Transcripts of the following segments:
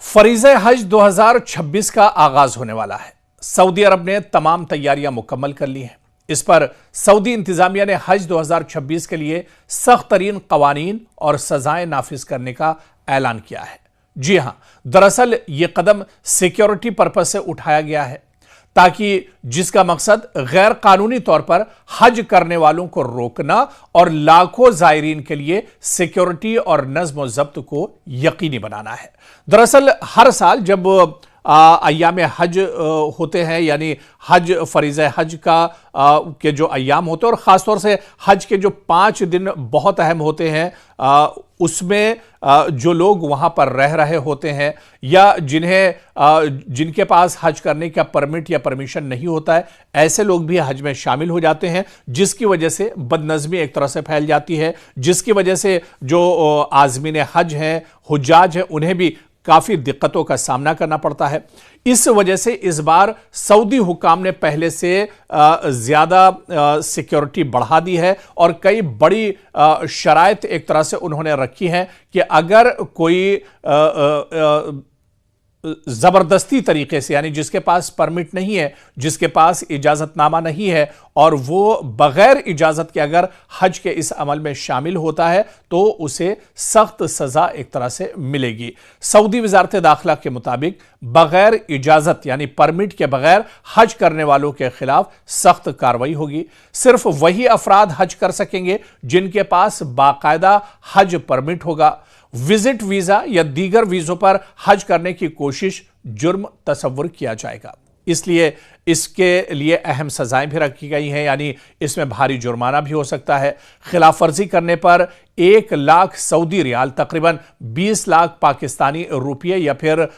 फरीज़े हज 2026 का आगाज होने वाला है। सऊदी अरब ने तमाम तैयारियां मुकम्मल कर ली हैं। इस पर सऊदी इंतजामिया ने हज 2026 के लिए सख्त तरीन कवानीन और सजाएं नाफिज करने का ऐलान किया है। जी हां, दरअसल यह कदम सिक्योरिटी पर्पज से उठाया गया है ताकि जिसका मकसद गैर कानूनी तौर पर हज करने वालों को रोकना और लाखों जायरीन के लिए सिक्योरिटी और नज्म व जब्त को यकीनी बनाना है। दरअसल हर साल जब अय्याम हज होते हैं, यानी हज फरीज़ हज के जो अय्याम होते हैं और ख़ासतौर से हज के जो 5 दिन बहुत अहम होते हैं, उसमें जो लोग वहाँ पर रह रहे होते हैं या जिनके पास हज करने का परमिट या परमिशन नहीं होता है, ऐसे लोग भी हज में शामिल हो जाते हैं, जिसकी वजह से बदनज़मी एक तरह से फैल जाती है, जिसकी वजह से जो आज़मीन हज हैं, हुज्जाज हैं, उन्हें भी काफ़ी दिक्कतों का सामना करना पड़ता है। इस वजह से इस बार सऊदी हुकाम ने पहले से ज़्यादा सिक्योरिटी बढ़ा दी है और कई बड़ी शराइत एक तरह से उन्होंने रखी हैं कि अगर कोई ज़बरदस्ती तरीके से, यानी जिसके पास परमिट नहीं है, जिसके पास इजाज़तनामा नहीं है और वो बग़ैर इजाज़त के अगर हज के इस अमल में शामिल होता है तो उसे सख्त सज़ा एक तरह से मिलेगी। सऊदी वज़ारत दाखिला के मुताबिक बग़ैर इजाज़त यानी परमिट के बग़ैर हज करने वालों के खिलाफ सख्त कार्रवाई होगी। सिर्फ वही अफराद हज कर सकेंगे जिनके पास बाकायदा हज परमिट होगा। विजिट वीजा या दीगर वीजों पर हज करने की कोशिश जुर्म तस्वुर किया जाएगा, इसलिए इसके लिए अहम सजाएं भी रखी गई हैं, यानी इसमें भारी जुर्माना भी हो सकता है। खिलाफ वर्जी करने पर 1 लाख सऊदी रियाल, तकरीबन 20 लाख पाकिस्तानी रुपये या फिर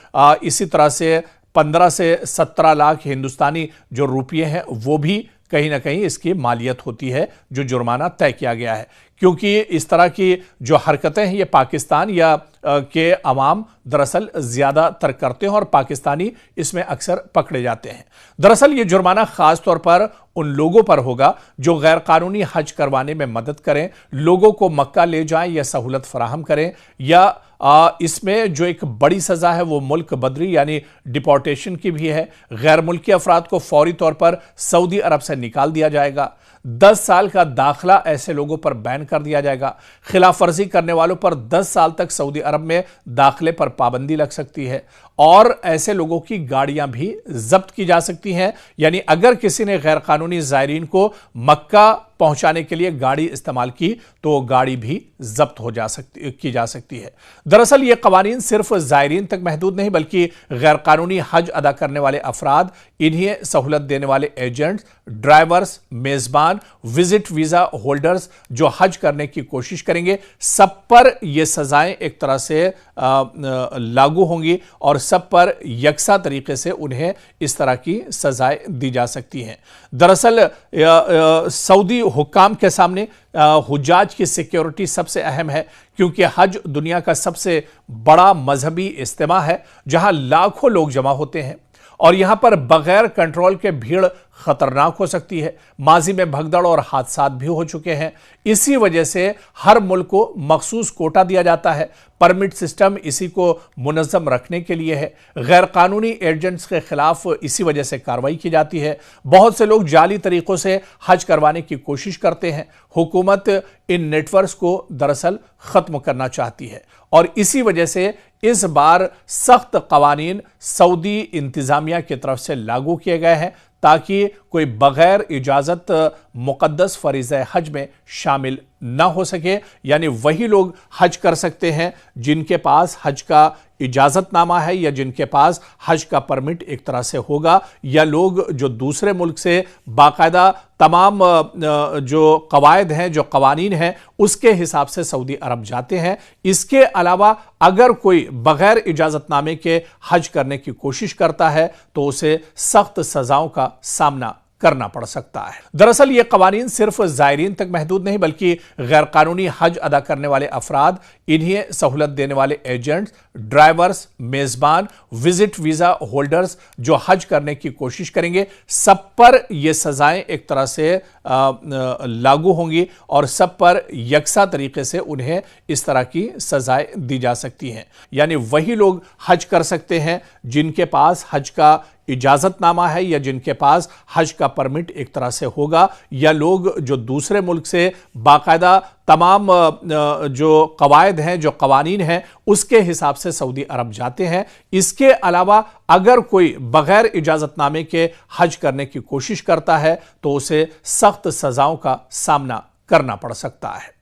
इसी तरह से 15 से 17 लाख हिंदुस्तानी जो रुपये हैं वो भी कहीं ना कहीं इसकी मालियत होती है, जो जुर्माना तय किया गया है। क्योंकि इस तरह की जो हरकतें हैं ये पाकिस्तान या के अवाम दरअसल ज़्यादातर करते हैं और पाकिस्तानी इसमें अक्सर पकड़े जाते हैं। दरअसल ये जुर्माना ख़ास तौर पर उन लोगों पर होगा जो गैर कानूनी हज करवाने में मदद करें, लोगों को मक्का ले जाएं या सहूलत फराहम करें, या इसमें जो एक बड़ी सज़ा है वो मुल्क बदरी यानी डिपोर्टेशन की भी है। गैर मुल्की अफराद को फौरी तौर पर सऊदी अरब से निकाल दिया जाएगा। 10 साल का दाखिला ऐसे लोगों पर बैन कर दिया जाएगा। खिलाफ वर्जी करने वालों पर 10 साल तक सऊदी अरब में दाखिले पर पाबंदी लग सकती है और ऐसे लोगों की गाड़ियां भी जब्त की जा सकती हैं। यानी अगर किसी ने गैर कानूनी ज़ायरीन को मक्का पहुंचाने के लिए गाड़ी इस्तेमाल की तो गाड़ी भी जब्त की जा सकती है। दरअसल ये कवानीन सिर्फ ज़ायरीन तक महदूद नहीं बल्कि गैर कानूनी हज अदा करने वाले अफराद, इन्हें सहूलत देने वाले एजेंट्स, ड्राइवर्स, मेज़बान, विजिट वीज़ा होल्डर्स जो हज करने की कोशिश करेंगे, सब पर यह सजाएं एक तरह से लागू होंगी और सब पर यकसा तरीके से उन्हें इस तरह की सजाएं दी जा सकती हैं। दरअसल सऊदी हुक्काम के सामने हुज्जाज की सिक्योरिटी सबसे अहम है, क्योंकि हज दुनिया का सबसे बड़ा मजहबी इज्तिमा है जहां लाखों लोग जमा होते हैं और यहां पर बगैर कंट्रोल के भीड़ खतरनाक हो सकती है। माजी में भगदड़ और हादसात भी हो चुके हैं। इसी वजह से हर मुल्क को मखसूस कोटा दिया जाता है। परमिट सिस्टम इसी को मुनज़्ज़म रखने के लिए है। गैर कानूनी एजेंट्स के खिलाफ इसी वजह से कार्रवाई की जाती है। बहुत से लोग जाली तरीकों से हज करवाने की कोशिश करते हैं। हुकूमत इन नेटवर्क्स को दरअसल ख़त्म करना चाहती है और इसी वजह से इस बार सख्त कवानीन सऊदी इंतज़ामिया की तरफ से लागू किए गए हैं ताकि कोई बगैर इजाज़त मुक़द्दस फरीज़े हज में शामिल ना हो सके। यानी वही लोग हज कर सकते हैं जिनके पास हज का इजाज़तनामा है या जिनके पास हज का परमिट एक तरह से होगा, या लोग जो दूसरे मुल्क से बाकायदा तमाम जो कवायद हैं, जो कवानीन हैं, उसके हिसाब से सऊदी अरब जाते हैं। इसके अलावा अगर कोई बगैर इजाज़तनामे के हज करने की कोशिश करता है तो उसे सख्त सज़ाओं का सामना करना पड़ सकता है। दरअसल ये कवानीन सिर्फ ज़ायरीन तक महदूद नहीं बल्कि गैर कानूनी हज अदा करने वाले अफराद, इन्हें सहूलत देने वाले एजेंट्स, ड्राइवर्स, मेजबान, विजिट वीजा होल्डर्स जो हज करने की कोशिश करेंगे, सब पर यह सजाएं एक तरह से लागू होंगी और सब पर यकसा तरीके से उन्हें इस तरह की सजाएं दी जा सकती हैं। यानी वही लोग हज कर सकते हैं जिनके पास हज का इजाजतनामा है या जिनके पास हज का परमिट एक तरह से होगा, या लोग जो दूसरे मुल्क से बाकायदा तमाम जो कवायद हैं, जो कवानीन हैं, उसके हिसाब से सऊदी अरब जाते हैं। इसके अलावा अगर कोई बगैर इजाजतनामे के हज करने की कोशिश करता है तो उसे सख्त सजाओं का सामना करना पड़ सकता है।